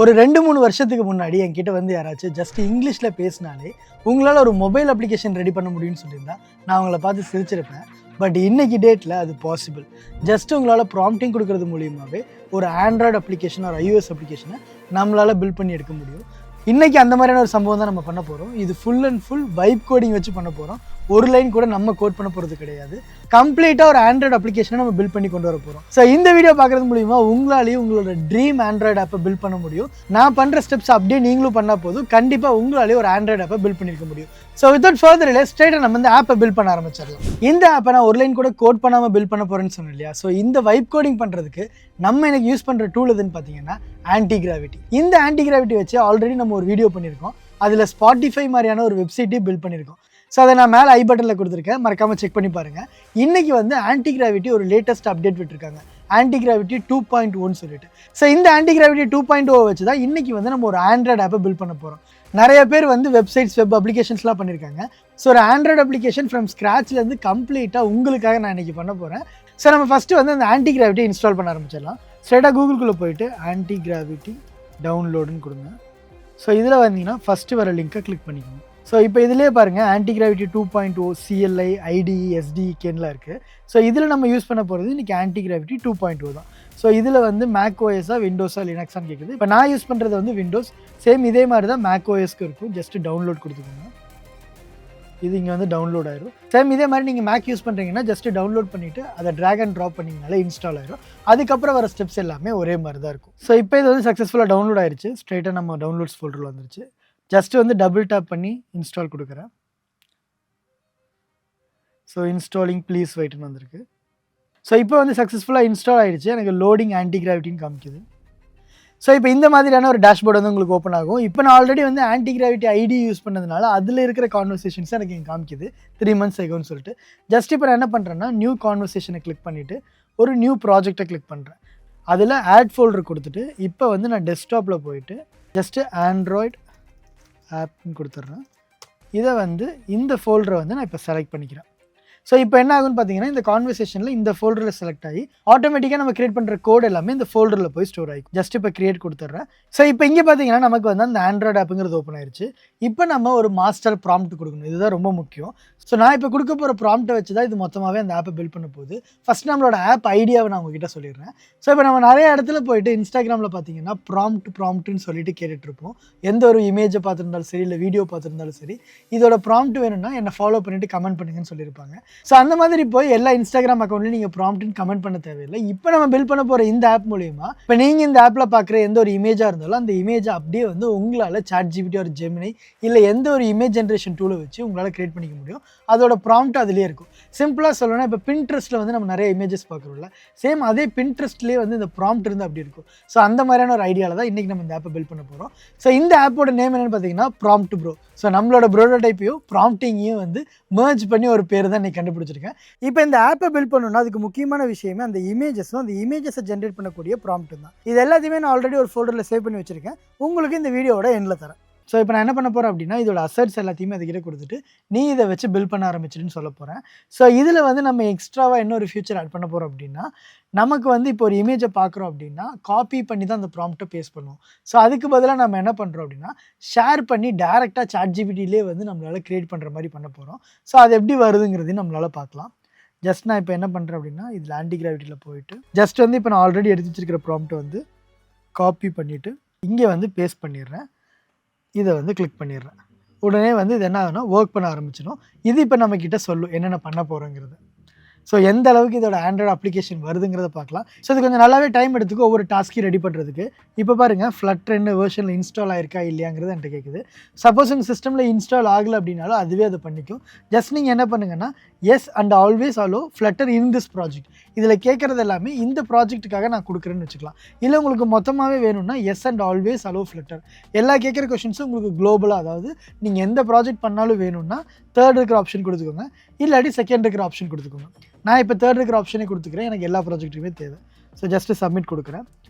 ஒரு 2-3 வருஷத்துக்கு முன்னாடி என்கிட்ட வந்து யாராச்சும் ஜஸ்ட் இங்கிலீஷில் பேசினாலே உங்களால் ஒரு மொபைல் அப்ளிகேஷன் ரெடி பண்ண முடியும்னு சொல்லியிருந்தா நான் அவங்கள பார்த்து சிரிச்சிருப்பேன். பட் இன்னைக்கு டேட்டில் அது பாசிபிள். ஜஸ்ட் உங்களால் ப்ராம்ப்டிங் கொடுக்கறது மூலியமாகவே ஒரு ஆண்ட்ராய்டு அப்ளிகேஷன் ஒரு iOS அப்ளிகேஷனை நம்மளால் பில்ட் பண்ணி எடுக்க முடியும். இன்றைக்கி அந்த மாதிரியான ஒரு சம்பவம் தான் நம்ம பண்ண போகிறோம். இது full and full vibe coding வச்சு பண்ண போகிறோம். ஒரு லைன் கூட நம்ம கோட் பண்ண போகிறது கிடையாது. கம்ப்ளீட்டாக ஒரு ஆண்ட்ராய்டு அப்ளிகேஷனை நம்ம பில்ட் பண்ணி கொண்டு வர போகிறோம். ஸோ இந்த வீடியோ பார்க்குறது மூலிமா உங்களாலேயும் உங்களோட ட்ரீம் ஆண்ட்ராய்டு ஆப்பை பில்ட் பண்ண முடியும். நான் பண்ணுற ஸ்டெப்ஸ் அப்படியே நீங்களும் பண்ணால் போதும், கண்டிப்பாக உங்களாலேயும் ஒரு ஆண்ட்ராய்டு ஆப்பை பில்ட் பண்ணியிருக்க முடியும். ஸோ வித்வுட் ஃபர்தர் டிலே ஸ்ட்ரைட்டாக நம்ம இந்த ஆப்பை பில்ட் பண்ண ஆரம்பிச்சிடலாம். இந்த ஆப்பை நான் ஒரு லைன் கூட கோட் பண்ணாமல் பில்ட் பண்ண போகிறேன்னு சொன்னேன் இல்லையா? ஸோ இந்த வைப் கோடிங் பண்ணுறதுக்கு நம்ம எனக்கு யூஸ் பண்ணுற டூல் எதுன்னு பார்த்தீங்கன்னா ஆன்டிகிராவிட்டி. இந்த ஆன்டிகிராவிட்டி வச்சு ஆல்ரெடி நம்ம ஒரு வீடியோ பண்ணியிருக்கோம். அதில் ஸ்பாட்டிஃபை மாதிரியான ஒரு வெப்சைட்டையும் பில்ட் பண்ணியிருக்கோம். ஸோ அதை நான் மேலே ஐ பட்டனில் கொடுத்துருக்கேன், மறக்காமல் செக் பண்ணி பாருங்கள். இன்றைக்கி வந்து ஆன்டிகிராவிட்டி ஒரு லேட்டஸ்ட் அப்டேட் விட்டுருக்காங்க, ஆன்டிகிராவிட்டி 2.1 சொல்லிட்டு. ஸோ இந்த ஆன்டிகிராவிட்டி 2.0 வச்சு தான் இன்றைக்கி வந்து நம்ம ஒரு ஆண்ட்ராய்டு ஆப்பை பில்ட் பண்ண போகிறோம். நிறைய பேர் வந்து வெப்சைட்ஸ் வெப் அப்ளிகேஷன்ஸ்லாம் பண்ணியிருக்காங்க. ஸோ ஒரு ஆண்ட்ராய்டு அப்ளிகேஷன் ஃப்ரம் ஸ்க்ராட்ச்லேருந்து கம்ப்ளீட்டாக உங்களுக்காக நான் இன்றைக்கி பண்ண போகிறேன். ஸோ நம்ம ஃபஸ்ட்டு வந்து அந்த ஆன்டிகிராவிட்டி இன்ஸ்டால் பண்ண ஆரம்பிச்சிடலாம். ஸ்ட்ரைட்டாக கூகுளுக்குள்ளே போயிட்டு ஆன்டிகிராவிட்டி டவுன்லோடுன்னு கொடுங்க. ஸோ இதில் வந்தீங்கன்னா ஃபஸ்ட்டு வர லிங்க்கை கிளிக் பண்ணிக்கோங்க. ஸோ இப்போ இதிலே பாருங்கள் ஆன்டிகிராவிட்டி 2.0 CLI IDE SDKலாம் இருக்குது. ஸோ இதில் நம்ம யூஸ் பண்ண போகிறது இன்றைக்கி ஆன்டிகிராவிட்டி 2.0 தான். ஸோ இதில் வந்து மேக் ஓஎஸா விண்டோஸா லினக்ஸான்னு கேட்குது. இப்போ நான் யூஸ் பண்ணுறது வந்து விண்டோஸ். சேம் இதே மாதிரி தான் மேக் ஓஎஸ்க்கு இருக்கும். ஜஸ்ட்டு டவுன்லோட் கொடுத்துக்கோங்க. இது இங்கே வந்து டவுன்லோட் ஆயிரும். சேம் இதே மாதிரி நீங்கள் மேக் யூஸ் பண்ணுறீங்கன்னா ஜஸ்ட்டு டவுன்லோட் பண்ணிவிட்டு அதை ட்ராக் அண்ட் ட்ராப் பண்ணிங்கனாலே இன்ஸ்டால் ஆயிரும். அதுக்கப்புறம் வர ஸ்டெப்ஸ் எல்லாமே ஒரே மாதிரி தான் இருக்கும். ஸோ இப்போ இது வந்து சக்ஸஸ்ஃபுல்லாக டவுன்லோட் ஆயிடுச்சு. ஸ்ட்ரைட்டாக நம்ம டவுன்லோட்ஸ் ஃபோல்டரில் வந்துருச்சு. ஜஸ்ட்டு வந்து டபுள் டேப் பண்ணி இன்ஸ்டால் கொடுக்குறேன். ஸோ இன்ஸ்டாலிங் ப்ளீஸ் வெயிட்னு வந்திருக்கு. ஸோ இப்போ வந்து சக்ஸஸ்ஃபுல்லாக இன்ஸ்டால் ஆகிடுச்சு. எனக்கு லோடிங் ஆன்டிகிராவிட்டின்னு காமிக்குது. ஸோ இப்போ இந்த மாதிரியான ஒரு டேஷ்போர்டு வந்து உங்களுக்கு ஓப்பன் ஆகும். இப்போ நான் ஆல்ரெடி வந்து ஆன்டிகிராவிட்டி ஐடி யூஸ் பண்ணதுனால அதில் இருக்கிற கான்வர்சேஷன்ஸ் எனக்கு இங்கே காமிக்குது 3 months agoன்னு சொல்லிட்டு. ஜஸ்ட் இப்போ நான் என்ன பண்ணுறேன்னா நியூ கான்வர்சேஷனை கிளிக் பண்ணிவிட்டு ஒரு நியூ ப்ராஜெக்டை கிளிக் பண்ணுறேன். அதில் ஆட் ஃபோல்டர் கொடுத்துட்டு இப்போ வந்து நான் டெஸ்க்டாப்பில் போயிட்டு ஜஸ்ட்டு ஆண்ட்ராய்டு ஆப்னு கொடுத்துட்றேன். இதை வந்து இந்த ஃபோல்டரை வந்து நான் இப்போ செலக்ட் பண்ணிக்கிறேன். ஸோ இப்போ என்ன ஆகுன்னு பார்த்தீங்கன்னா இந்த கான்வர்சேஷனில் இந்த ஃபோல்டரில் செலக்ட் ஆகி ஆட்டோமேட்டிக்காக நம்ம கிரியேட் பண்ணுற கோட் எல்லாமே இந்த ஃபோல்டரில் போய் ஸ்டோர் ஆகிக்கும். ஜஸ்ட் இப்போ கிரியேட் கொடுத்துட்றேன். ஸோ இப்போ இங்கே பார்த்தீங்கன்னா நமக்கு வந்து அந்த ஆண்ட்ராய்டு ஆப்புங்கிறது ஓப்பன் ஆயிடுச்சு. இப்போ நம்ம ஒரு மாஸ்டர் ப்ராம்ப்ட் கொடுக்கணும். இதுதான் ரொம்ப முக்கியம். ஸோ நான் இப்போ கொடுக்க போகிற ப்ராம்ப்ட்டை வச்சு தான் இது மொத்தமாகவே அந்த ஆப்பை பில்ட் பண்ண போகுது. ஃபஸ்ட் நம்மளோட ஆப் ஐடியாவை நான் உங்ககிட்ட சொல்லிடுறேன். ஸோ இப்போ நம்ம நிறைய இடத்துல போயிட்டு இன்ஸ்டாகிராமில் பார்த்தீங்கன்னா ப்ராம்ப்ட்னு சொல்லிட்டு கேட்டுட்ருப்போம். எந்த ஒரு இமேஜை பார்த்துருந்தாலும் சரி, இல்லை வீடியோ பார்த்துருந்தாலும் சரி, இதோட ப்ராம்ப்ட் வேணும்னா என்னை ஃபாலோ பண்ணிவிட்டு கமெண்ட் பண்ணுங்கன்னு சொல்லியிருப்பாங்க. ஸோ அந்த மாதிரி போய் எல்லா இன்ஸ்டாகிராம் அக்கௌண்ட்லையும் நீங்கள் ப்ராம்ப்ட்னு கமெண்ட் பண்ண தேவையில்லை. இப்போ நம்ம பில்ட் பண்ண போகிற இந்த ஆப் மூலிமா இப்போ நீங்கள் இந்த ஆப்பில் பார்க்குற எந்த ஒரு இமேஜாக இருந்தாலும் அந்த இமேஜை அப்படியே வந்து உங்களால் ChatGPT ஒரு ஜெமினி இல்லை எந்த ஒரு இமேஜ் ஜென்ரேஷன் டூலை வச்சு உங்களால் கிரியேட் பண்ணிக்க முடியும். அதோட ப்ராம்ப்ட் அதிலே இருக்கும். சிம்பிளாக சொல்லணும்னா இப்போ பின்ட்ரெஸ்ட்டில் வந்து நம்ம நிறைய இமேஜஸ் பார்க்குறோம்ல, சேம் அதே பின்ட்ரெஸ்ட்லேயே வந்து இந்த ப்ராம்ப்ட் இருந்து அப்படி இருக்கும். ஸோ அந்த மாதிரியான ஒரு ஐடியாவில் தான் இன்றைக்கி நம்ம இந்த ஆப்பை பில்ட் பண்ண போகிறோம். ஸோ இந்த ஆப்போட நேம் என்னென்னு பார்த்தீங்கன்னா ப்ராம்ப்ட் ப்ரோ. ஸோ நம்மளோட ப்ரோட்டோடைப்பையும் ப்ராம்ப்டிங்கையும் வந்து மர்ஜ் பண்ணி ஒரு பேர் தான் இன்றைக்கி கண்டுபிடிச்சிருக்கேன். இப்போ இந்த ஆப்பை பில்ட் பண்ணணும்னா அதுக்கு முக்கியமான விஷயமே அந்த இமேஜஸும் அந்த இமேஜஸை ஜென்ரேட் பண்ணக்கூடிய ப்ராம்ப்ட் தான். இது எல்லாத்தையுமே நான் ஆல்ரெடி ஒரு ஃபோல்டரில் சேவ் பண்ணி வச்சுருக்கேன். உங்களுக்கு இந்த வீடியோவோட எண்டில் தரேன். ஸோ இப்போ நான் என்ன பண்ண போகிறேன் அப்படின்னா இதோட அசட்ஸ் எல்லாத்தையுமே அதுக்கிட்ட கொடுத்துட்டு நீ இதை வச்சு பில்ட் பண்ண ஆரம்பிச்சிடுன்னு சொல்ல போகிறேன். ஸோ இதில் வந்து நம்ம எக்ஸ்ட்ராவாக இன்னொரு ஃபியூச்சர் ஆட் பண்ண போகிறோம் அப்படின்னா நமக்கு வந்து இப்போ ஒரு இமேஜை பார்க்குறோம் அப்படின்னா காப்பி பண்ணி தான் அந்த ப்ராம்ப்ட்டை பேஸ்ட் பண்ணுவோம். ஸோ அதுக்கு பதிலாக நம்ம என்ன பண்ணுறோம் அப்படின்னா ஷேர் பண்ணி டேரெக்டாக ChatGPTலே வந்து நம்மளால் க்ரியேட் பண்ணுற மாதிரி பண்ண போகிறோம். ஸோ அது எப்படி வருதுங்கிறதையும் நம்மளால் பார்க்கலாம். ஜஸ்ட் நான் இப்போ என்ன பண்ணுறேன் அப்படின்னா இதில் ஆன்டிகிராவிட்டியில் போயிட்டு ஜஸ்ட் வந்து இப்போ நான் ஆல்ரெடி எடுத்து வச்சிருக்கிற ப்ராம்ப்ட்டை வந்து காப்பி பண்ணிவிட்டு இங்கே வந்து பேஸ்ட் பண்ணிடுறேன். இதை வந்து கிளிக் பண்ணிடுறேன். உடனே வந்து இது என்ன ஆகுனா ஒர்க் பண்ண ஆரம்பிச்சிடும். இது இப்போ நம்மக்கிட்ட சொல்லும் என்னென்ன பண்ண போகிறோங்கிறது. ஸோ எந்த அளவுக்கு இதோட ஆண்ட்ராய்டு அப்ளிகேஷன் வருதுங்கிறத பார்க்கலாம். ஸோ இது கொஞ்சம் நல்லாவே டைம் எடுத்துக்கும் ஒவ்வொரு டாஸ்க்கையும் ரெடி பண்ணுறதுக்கு. இப்போ பாருங்கள் Flutter என்ன வெர்ஷனில் இன்ஸ்டால் ஆயிருக்கா இல்லையாங்கிறது என்கிட்ட கேட்குது. சப்போஸ் உங்கள் சிஸ்டமில் இன்ஸ்டால் ஆகலை அப்படின்னாலும் அதுவே அதை பண்ணிக்கும். ஜஸ்ட் நீங்கள் என்ன பண்ணுங்கன்னா yes and always allow Flutter in this project. இதில் கேட்குறது எல்லாமே இந்த ப்ராஜெக்ட்டுக்காக நான் கொடுக்குறேன்னு வச்சுக்கலாம். இல்லை உங்களுக்கு மொத்தமாகவே வேணும்னா yes and always allow Flutter. எல்லா கேட்குற கொஷின்ஸும் உங்களுக்கு குளோபலாக, அதாவது நீங்கள் எந்த ப்ராஜெக்ட் பண்ணாலும் வேணும்னா தேர்ட் இருக்கிற ஆப்ஷன் கொடுத்துக்கோங்க, இல்லாட்டி செகண்ட் இருக்கிற ஆப்ஷன் கொடுத்துக்கோங்க. நான் இப்போ தேர்ட் இருக்கிற ஆப்ஷனே கொடுத்துக்கிறேன். எனக்கு எல்லா ப்ராஜெக்ட்டுமே தேவை. ஸோ ஜஸ்ட்டு சப்மிட் கொடுக்குறேன்.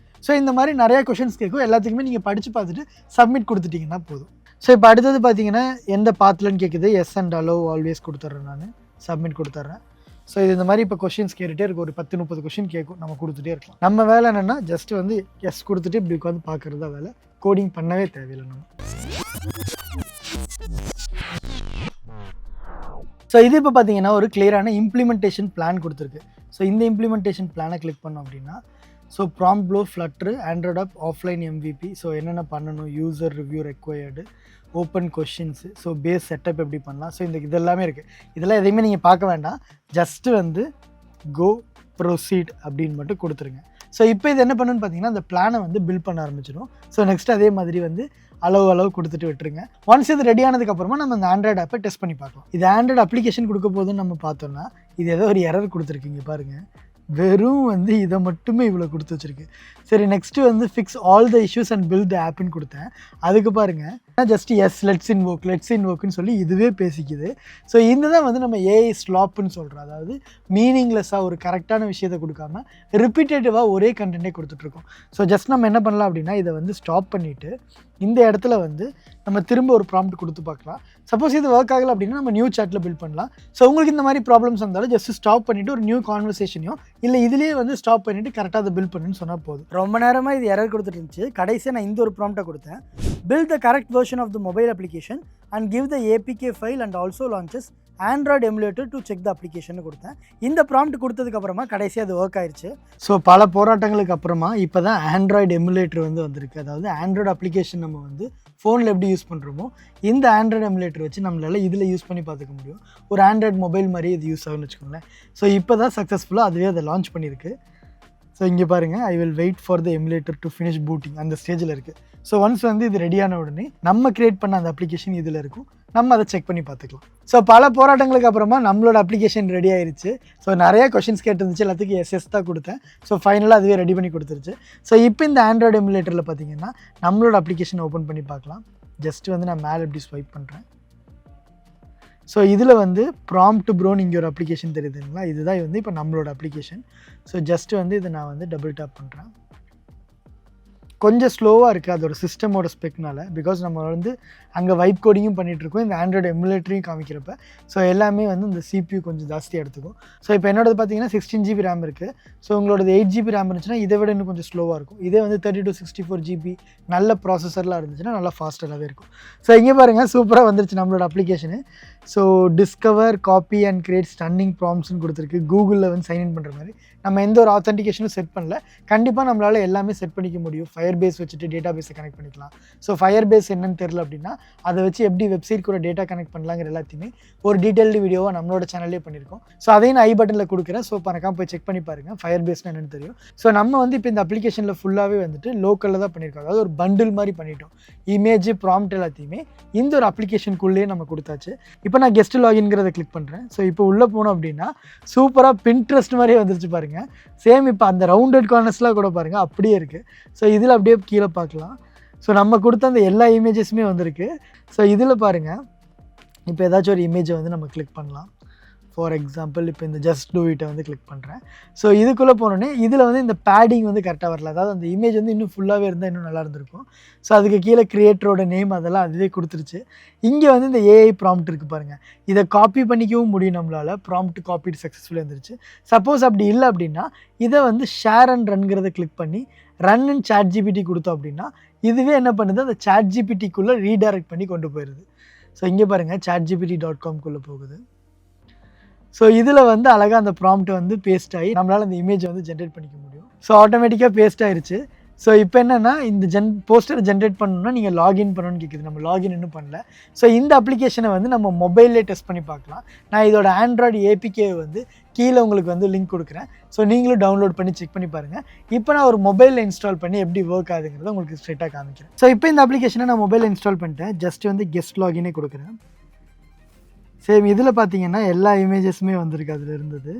ஸோ இந்த மாதிரி நிறையா கொஷின்ஸ் கேட்கும். எல்லாத்துக்குமே நீங்கள் படித்து பார்த்துட்டு சப்மிட் கொடுத்துட்டிங்கன்னா போதும். ஸோ இப்போ அடுத்தது பார்த்தீங்கன்னா எந்த பாத்துலன்னு கேட்குது. எஸ் அண்ட் அலோ ஆல்வேஸ் கொடுத்துட்றேன். நான் சப்மிட் கொடுத்துட்றேன். ஸோ இது இந்த மாதிரி இப்போ கொஷின்ஸ் கேட்டுகிட்டே இருக்கும், ஒரு 10-30 கொஷின் கேட்கும், நம்ம கொடுத்துட்டே இருக்கலாம். நம்ம வேலை என்னென்னா ஜஸ்ட் வந்து எஸ் கொடுத்துட்டு இப்படி உட்காந்து பார்க்குறது தான் வேலை, கோடிங் பண்ணவே தேவையில்லை நம்ம. ஸோ இது இப்போ பார்த்தீங்கன்னா ஒரு கிளியரான இம்ப்ளிமெண்டேஷன் பிளான் கொடுத்துருக்கு. ஸோ இந்த இம்ப்ளிமெண்டேஷன் பிளானை கிளிக் பண்ணோம் அப்படின்னா so prompt flow, Flutter, Android app, offline MVP, so என்னென்ன பண்ணணும், user review required, open questions, so base setup எப்படி பண்ணலாம், ஸோ இதெல்லாமே இருக்குது. இதெல்லாம் எதையுமே நீங்கள் பார்க்க வேண்டாம், ஜஸ்ட்டு வந்து கோ ப்ரொசீட் அப்படின்னு மட்டும் கொடுத்துருங்க. ஸோ இப்போ இது என்ன பண்ணுன்னு பார்த்தீங்கன்னா அந்த பிளானை வந்து பில்ட் பண்ண ஆரம்பிச்சிடும். ஸோ நெக்ஸ்ட் அதே மாதிரி வந்து அளவு கொடுத்துட்டு விட்டுருங்க. ஒன்ஸ் இது ரெடி ஆனதுக்கப்புறமா நம்ம அந்த ஆண்ட்ராய்டு ஆப்பை டெஸ்ட் பண்ணி பார்க்கலாம். இது ஆண்ட்ராய்டு அப்ளிகேஷன் கொடுக்க போதுன்னு நம்ம பார்த்தோம்னா இது ஏதோ ஒரு எரர் கொடுத்துருக்கீங்க பாருங்கள், வெறும் வந்து இதை மட்டுமே இவ்வளோ கொடுத்து வச்சுருக்கு. சரி, நெக்ஸ்ட்டு வந்து fix all the issues and build the ஆப்னு கொடுத்தேன். அதுக்கு பாருங்கள் ஜஸ்ட் எஸ் லெட்ஸ் இன்வோக்னு சொல்லி இதுவே பேசிக்குது. ஸோ இந்த தான் வந்து நம்ம ஏஐ ஸ்லாப்னு சொல்கிறோம். அதாவது மீனிங்லெஸ்ஸாக ஒரு கரெக்டான விஷயத்தை கொடுக்காம ரிப்பீட்டேட்டிவாக ஒரே கண்டென்ட்டே கொடுத்துட்ருக்கோம். ஸோ ஜஸ்ட் நம்ம என்ன பண்ணலாம் அப்படின்னா இதை வந்து ஸ்டாப் பண்ணிவிட்டு இந்த இடத்துல வந்து நம்ம திரும்ப ஒரு ப்ராம்ப்ட் கொடுத்து பார்க்கலாம். சப்போஸ் இது ஒர்க் ஆகலை அப்படின்னா நம்ம நியூ சாட்டில் பில்ட் பண்ணலாம். ஸோ உங்களுக்கு இந்த மாதிரி ப்ராப்ளம்ஸ் வந்தாலும் ஜஸ்ட் ஸ்டாப் பண்ணிவிட்டு ஒரு நியூ கான்வர்சேஷனையும் இல்லை இதுலேயே வந்து ஸ்டாப் பண்ணிவிட்டு கரெக்டாக அதை பில்ட் பண்ணுன்னு சொன்னால் போதும். ரொம்ப நேரமாக இது எரர் கொடுத்துட்டு இருந்துச்சு. கடைசியாக நான் இந்த ஒரு ப்ராம்ப்டை கொடுத்தேன், build the correct version of the mobile application and give the APK file and also launches Android emulator to check the application கொடுத்தேன். இந்த ப்ராம்ப்ட் கொடுத்ததுக்கப்புறமா கடைசியாக அது ஒர்க் ஆயிடுச்சு. ஸோ பல போராட்டங்களுக்கு அப்புறமா இப்போ தான் ஆண்ட்ராய்டு எமுலேட்டர் வந்து வந்திருக்கு. அதாவது ஆண்ட்ராய்டு அப்ளிகேஷன் நம்ம வந்து ஃபோனில் எப்படி யூஸ் பண்ணுறோமோ இந்த ஆண்ட்ராய்டு எமுலேட்டர் வச்சு நம்மளால் இதில் யூஸ் பண்ணி பார்த்துக்க முடியும். ஒரு ஆண்ட்ராய்டு மொபைல் மாதிரி இது யூஸ் ஆகுன்னு வச்சுக்கோங்களேன். ஸோ இப்போ தான் சக்ஸஸ்ஃபுல்லாக அதுவே அதை லான்ச் பண்ணியிருக்கு. ஸோ இங்கே பாருங்கள், I will wait for the emulator to finish booting அந்த ஸ்டேஜில் இருக்குது. ஸோ ஒன்ஸ் வந்து இது ரெடியான உடனே நம்ம கிரியேட் பண்ண அந்த அப்ளிகேஷன் இதில் இருக்கும், நம்ம அதை செக் பண்ணி பார்த்துக்கலாம். ஸோ பல போராட்டங்களுக்கு அப்புறமா நம்மளோட அப்ளிகேஷன் ரெடி ஆயிடுச்சு. ஸோ நிறைய கொஷின்ஸ் கேட்டுருந்துச்சு, எல்லாத்துக்கும் எஸ்எஸ் தான் கொடுத்தேன். ஸோ ஃபைனலாக அதுவே ரெடி பண்ணி கொடுத்துருச்சு. ஸோ இப்போ இந்த ஆண்ட்ராய்டு எமுலேட்டரில் பார்த்தீங்கன்னா நம்மளோட அப்ளிகேஷன் ஓப்பன் பண்ணி பார்க்கலாம். ஜஸ்ட் வந்து நான் மேலே எப்படி ஸ்வைப் பண்ணுறேன். ஸோ இதில் வந்து ப்ராம்ப்ட் ப்ரோன்னு இங்கே ஒரு அப்ளிகேஷன் தெரியுதுங்களா, இதுதான் வந்து இப்போ நம்மளோட அப்ளிகேஷன். ஸோ ஜஸ்ட் வந்து இதை நான் வந்து டபுள் டேப் பண்ணுறேன். கொஞ்சம் ஸ்லோவாக இருக்குது அதோட சிஸ்டமோட ஸ்பெக்னால, பிகாஸ் நம்ம வந்து அங்கே வைப் கோடிங்கும் பண்ணிகிட்ருக்கோம், இந்த ஆண்ட்ராய்டு எமுலேட்டரையும் காமிக்கிறப்ப. ஸோ எல்லாமே வந்து இந்த CPU கொஞ்சம் ஜாஸ்தியாக எடுத்துக்கும். ஸோ இப்போ என்னோடது பார்த்தீங்கன்னா 16 GB ரேம் இருக்குது. ஸோ உங்களோடது 8 GB ரேம் இருந்துச்சுன்னா இதை விட இன்னும் கொஞ்சம் ஸ்லோவாக இருக்கும். இதே வந்து 32 64 GB நல்ல ப்ராசஸர்லாம் இருந்துச்சுன்னா நல்லா ஃபாஸ்டராகவே இருக்கும். ஸோ இங்கே பாருங்கள் சூப்பராக வந்துருச்சு நம்மளோட application. So discover, copy and create stunning ப்ராம்ப்ட்ஸ்னு கொடுத்துருக்கு. கூகுளில் வந்து சைன்இன் பண்ணுற மாதிரி நம்ம எந்த ஒரு ஆத்தென்டிகேஷனும் செட் பண்ணல. கண்டிப்பாக நம்மளால் எல்லாமே செட் பண்ணிக்க முடியும். ஃபயர்பேஸ் வச்சுட்டு டேட்டா பேஸை கனெக்ட் பண்ணிக்கலாம். ஸோ ஃபயர்பேஸ் என்னன்னு தெரில அப்படின்னா அதை வச்சு எப்படி வெப்சைட் கூட டேட்டா கனெக்ட் பண்ணலாங்கிற எல்லாத்தையுமே ஒரு டீட்டெயில்டு வீடியோவாக நம்மளோட சேனல்லே பண்ணியிருக்கோம். ஸோ அதையும் நான் ஐ பட்டனில் கொடுக்குறேன். ஸோ மறக்காம போய் செக் பண்ணி பாருங்கள் ஃபயர்பேஸ்னு என்னென்னு தெரியும். ஸோ நம்ம வந்து இப்போ இந்த அப்ளிகேஷனில் ஃபுல்லாகவே வந்துட்டு லோக்கலில் தான் பண்ணியிருக்கோம். அதாவது ஒரு பண்டில் மாதிரி பண்ணிட்டோம். இமேஜ், ப்ராம்ப்ட் எல்லாத்தையுமே இந்த ஒரு அப்ளிகேஷனுக்குள்ளேயே நம்ம கொடுத்தாச்சு. இப்போ நான் கெஸ்ட் லாகின்ங்கிறத கிளிக் பண்ணுறேன். ஸோ இப்போ உள்ளே போனோம் அப்படின்னா சூப்பராக பின்ட்ரெஸ்ட் மாதிரியே வந்துருச்சு பாருங்கள். சேம் இப்போ அந்த ரவுண்டட் கார்னர்ஸ்லாம் கூட பாருங்கள் அப்படியே இருக்குது. ஸோ இதில் அப்படியே கீழே பார்க்கலாம். ஸோ நம்ம கொடுத்த அந்த எல்லா இமேஜஸுமே வந்திருக்கு. ஸோ இதில் பாருங்கள், இப்போ ஏதாச்சும் ஒரு இமேஜை வந்து நம்ம கிளிக் பண்ணலாம். ஃபார் எக்ஸாம்பிள் இப்போ இந்த ஜஸ்ட் டூ இட்டை வந்து கிளிக் பண்ணுறேன். ஸோ இதுக்குள்ளே போனோடனே இதில் வந்து இந்த பேடிங் வந்து கரெக்டாக வரல. அதாவது அந்த இமேஜ் வந்து இன்னும் ஃபுல்லாகவே இருந்தால் இன்னும் நல்லா இருந்திருக்கும். ஸோ அதுக்கு கீழே கிரியேட்டரோட நேம் அதெல்லாம் அதுவே கொடுத்துருச்சு. இங்கே வந்து இந்த ஏஐ ப்ராம்ப்ட் இருக்குது பாருங்கள், இதை காப்பி பண்ணிக்கவும் முடியும் நம்மளால். ப்ராம்ப்ட் காப்பி சக்ஸஸ்ஃபுல்லாக இருந்துருச்சு. சப்போஸ் அப்படி இல்லை அப்படின்னா இதை வந்து ஷேர் அண்ட் ரன்கிறத கிளிக் பண்ணி ரன் அண்ட் ChatGPT கொடுத்தோம் அப்படின்னா இதுவே என்ன பண்ணுது, அந்த ChatGPTக்குள்ளே ரீடைரக்ட் பண்ணி கொண்டு போயிடுது. ஸோ இங்கே பாருங்கள் chatgpt.com போகுது. ஸோ இதில் வந்து அழகாக அந்த ப்ராம்ப்ட் வந்து பேஸ்ட் ஆகி நம்மளால் அந்த இமேஜை வந்து ஜென்ரேட் பண்ணிக்க முடியும். ஸோ ஆட்டோமேட்டிக்காக பேஸ்ட் ஆயிடுச்சு. ஸோ இப்போ என்னென்னா இந்த போஸ்டரை ஜென்ரேட் பண்ணணும்னா நீங்கள் லாகின் பண்ணணும்னு கேட்குது. நம்ம லாகின் இன்னும் பண்ணல. ஸோ இந்த அப்ளிகேஷனை வந்து நம்ம மொபைல்லே டெஸ்ட் பண்ணி பார்க்கலாம். நான் இதோட ஆண்ட்ராய்டு APK வந்து கீழே உங்களுக்கு வந்து லிங்க் கொடுக்குறேன். ஸோ நீங்களும் டவுன்லோட் பண்ணி செக் பண்ணி பாருங்கள். இப்போ நான் ஒரு மொபைலில் இன்ஸ்டால் பண்ணி எப்படி ஒர்க் ஆகுதுங்கிறத உங்களுக்கு ஸ்ட்ரெயிட்டாக காமிக்கிறேன். ஸோ இப்போ இந்த அப்ளிகேஷனை நான் மொபைலில் இன்ஸ்டால் பண்ணிட்டேன். ஜஸ்ட் வந்து கெஸ்ட் லாகினே கொடுக்குறேன். சேம் இதில் பார்த்தீங்கன்னா எல்லா இமேஜஸுமே வந்திருக்கு அதில் இருந்தது.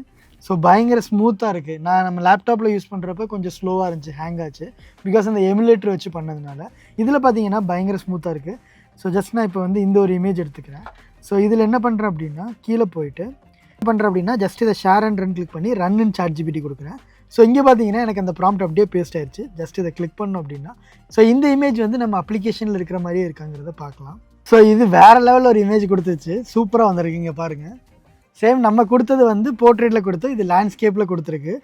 ஸோ பயங்கர ஸ்மூத்தாக இருக்குது. நம்ம லேப்டாப்பில் யூஸ் பண்ணுறப்ப கொஞ்சம் ஸ்லோவாக இருந்துச்சு, ஹேங் ஆச்சு, பிகாஸ் அந்த எமுலேட்டர் வச்சு பண்ணதுனால. இதில் பார்த்தீங்கன்னா பயங்கர ஸ்மூத்தாக இருக்குது. ஸோ ஜஸ்ட் நான் இப்போ வந்து இந்த ஒரு இமேஜ் எடுத்துக்கிறேன். ஸோ இதில் என்ன பண்ணுறேன் அப்படின்னா கீழே போயிட்டு என்ன பண்ணுறேன் அப்படின்னா ஜஸ்ட் இதை ஷேர் அண்ட் ரன் கிளிக் பண்ணி ரன் இன் ChatGPT கொடுக்குறேன். ஸோ இங்கே பார்த்தீங்கன்னா எனக்கு அந்த ப்ராம்ப்ட் அப்படியே பேஸ்ட் ஆயிடுச்சு. ஜஸ்ட் இதை கிளிக் பண்ணோம் அப்படின்னா ஸோ இந்த இமேஜ் வந்து நம்ம அப்ளிகேஷனில் இருக்கிற மாதிரியே இருக்காங்கிறத பார்க்கலாம். ஸோ இது வேறு லெவலில் ஒரு இமேஜ் கொடுத்துச்சு, சூப்பராக வந்திருக்குங்க பாருங்கள். சேம் நம்ம கொடுத்தது வந்து போர்ட்ரேட்டில் கொடுத்தோம், இது லேண்ட்ஸ்கேப்பில் கொடுத்துருக்கு.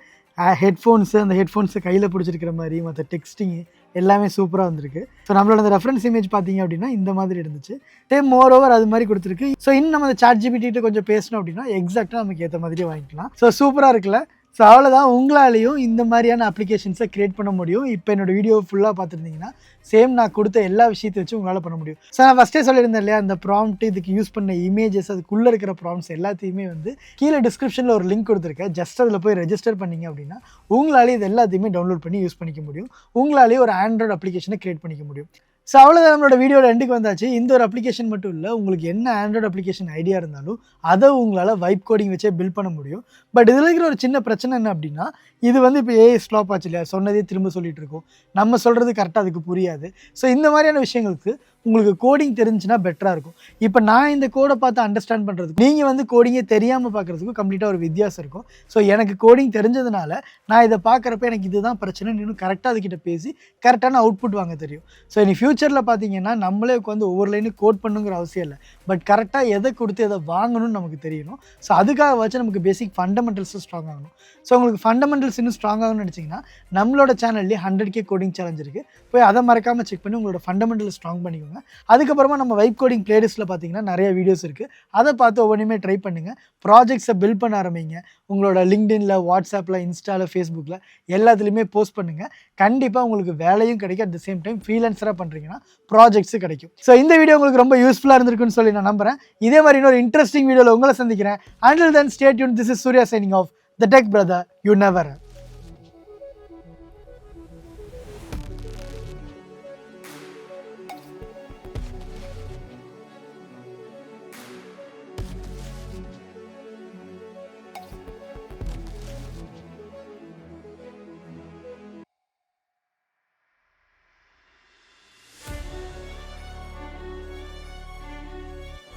ஹெட்ஃபோன்ஸு, அந்த ஹெட்ஃபோன்ஸை கையில் பிடிச்சிருக்கிற மாதிரி மற்ற டெக்ஸ்டிங்கு எல்லாமே சூப்பராக வந்திருக்கு. ஸோ நம்மளோட அந்த ரெஃபரன்ஸ் இமேஜ் பார்த்தீங்க அப்படின்னா இந்த மாதிரி இருந்துச்சு. சேம் மோர் ஓவர் அது மாதிரி கொடுத்துருக்கு. ஸோ இன்னும் நம்ம அந்த ChatGPT கொஞ்சம் பேசணும் அப்படின்னா எக்ஸாக்டாக நமக்கு ஏற்ற மாதிரியே வாங்கிக்கலாம். ஸோ சூப்பராக இருக்குல்ல. ஸோ அவ்வளோதான், உங்களாலேயும் இந்த மாதிரியான அப்ளிகேஷன்ஸை க்ரியேட் பண்ண முடியும். இப்போ என்னோட வீடியோ ஃபுல்லாக பார்த்துருந்தீங்கன்னா சேம் நான் கொடுத்த எல்லா விஷயத்தை வச்சு உங்களால் பண்ண முடியும். ஸோ நான் ஃபஸ்ட்டே சொல்லியிருந்தேன் இல்லையா, அந்த ப்ராம்ப்ட், இதுக்கு யூஸ் பண்ண இமேஜஸ், அதுக்குள்ளே இருக்கிற ப்ராம்ப்ட்ஸ் எல்லாத்தையுமே வந்து கீழே டிஸ்கிரிப்ஷனில் ஒரு லிங்க் கொடுத்துருக்கேன். ஜஸ்ட் அதில் போய் ரெஜிஸ்டர் பண்ணிங்க அப்படின்னா உங்களாலே இது எல்லாத்தையுமே டவுன்லோட் பண்ணி யூஸ் பண்ணிக்க முடியும். உங்களாலே ஒரு ஆண்ட்ராய்டு அப்ளிகேஷனை க்ரியேட் பண்ணிக்க முடியும். ஸோ அவ்வளோதான், நம்மளோட வீடியோட எண்டுக்கு வந்தாச்சு. இந்த ஒரு அப்ளிகேஷன் மட்டும் இல்லை, உங்களுக்கு என்ன ஆண்ட்ராய்டு அப்ளிகேஷன் ஐடியா இருந்தாலும் அதை உங்களால் வைப் கோடிங் வச்சே பில்ட் பண்ண முடியும். பட் இதில் இருக்கிற ஒரு சின்ன பிரச்சனை என்ன அப்படின்னா, இது வந்து இப்போ ஏஐ ஸ்லாப் ஆச்சு இல்லையா, சொன்னதே திரும்ப சொல்லிட்டு இருக்கோம், நம்ம சொல்கிறது கரெக்டாக அதுக்கு புரியாது. ஸோ இந்த மாதிரியான விஷயங்களுக்கு உங்களுக்கு கோடிங் தெரிஞ்சுன்னா பெட்டராக இருக்கும். இப்போ நான் இந்த கோடை பார்த்து அண்டர்ஸ்டாண்ட் பண்ணுறதுக்கு நீங்கள் வந்து கோடிங்கே தெரியாமல் பார்க்குறதுக்கும் கம்ப்ளீட்டாக ஒரு வித்தியாசம் இருக்கும். ஸோ எனக்கு கோடிங் தெரிஞ்சதுனால நான் இதை பார்க்குறப்ப எனக்கு இதுதான் பிரச்சனை, இன்னும் கரெக்டாக அதுக்கிட்ட பேசி கரெக்டான அவுட்புட் வாங்க தெரியும். ஸோ இனி ஃபியூச்சரில் பார்த்தீங்கன்னா நம்மளே உட்காந்து ஒவ்வொரு லைனும் கோட் பண்ணுங்கிற அவசியம் இல்லை. பட் கரெக்டாக எதை கொடுத்து எதை வாங்கணும்னு நமக்கு தெரியணும். ஸோ அதுக்காக வச்சு நமக்கு பேசிக் ஃபண்டமெண்டல்ஸும் ஸ்ட்ராங் ஆகணும். ஸோ உங்களுக்கு ஃபண்டமெண்டல்ஸ் இன்னும் ஸ்ட்ராங் ஆகணும்னு நினச்சிங்கன்னா நம்மளோட சேனல்லேயே 100K கோடிங் சேலஞ்ச் இருக்குது. போய் அதை மறக்காமல் செக் பண்ணி உங்களோட ஃபண்டமெண்டல் ஸ்ட்ராங் பண்ணிக்கோங்க. அதுக்கப்புறமா நம்ம வைப் கோடிங் பிளேலிஸ்ட்டில் பார்த்தீங்கன்னா நிறைய வீடியோஸ் இருக்குது. அதை பார்த்து ஒவ்வொன்றுமே ட்ரை பண்ணுங்கள். ப்ராஜெக்ட்ஸை பில்ட் பண்ண ஆரம்பிங்க. உங்களோட லிங்க்டின்ல, வாட்ஸ்அப்பில், இன்ஸ்டாவில், ஃபேஸ்புக்கில் எல்லாத்துலேயுமே போஸ்ட் பண்ணுங்கள். கண்டிப்பாக உங்களுக்கு வேலையும் கிடைக்கும். அட் த சேம் டைம் ஃப்ரீலான்ஸராக பண்ணுறீங்கன்னா ப்ராஜெக்ட்ஸும் கிடைக்கும். ஸோ இந்த வீடியோ உங்களுக்கு ரொம்ப யூஸ்ஃபுல்லாக இருந்திருக்குன்னு சொல்லி நான் நம்புகிறேன். இதே மாதிரி இன்னொரு இன்ட்ரெஸ்டிங் வீடியோவில் உங்களை சந்திக்கிறேன். Until then, stay tuned. This is Surya signing off. The Tech Brother, you never.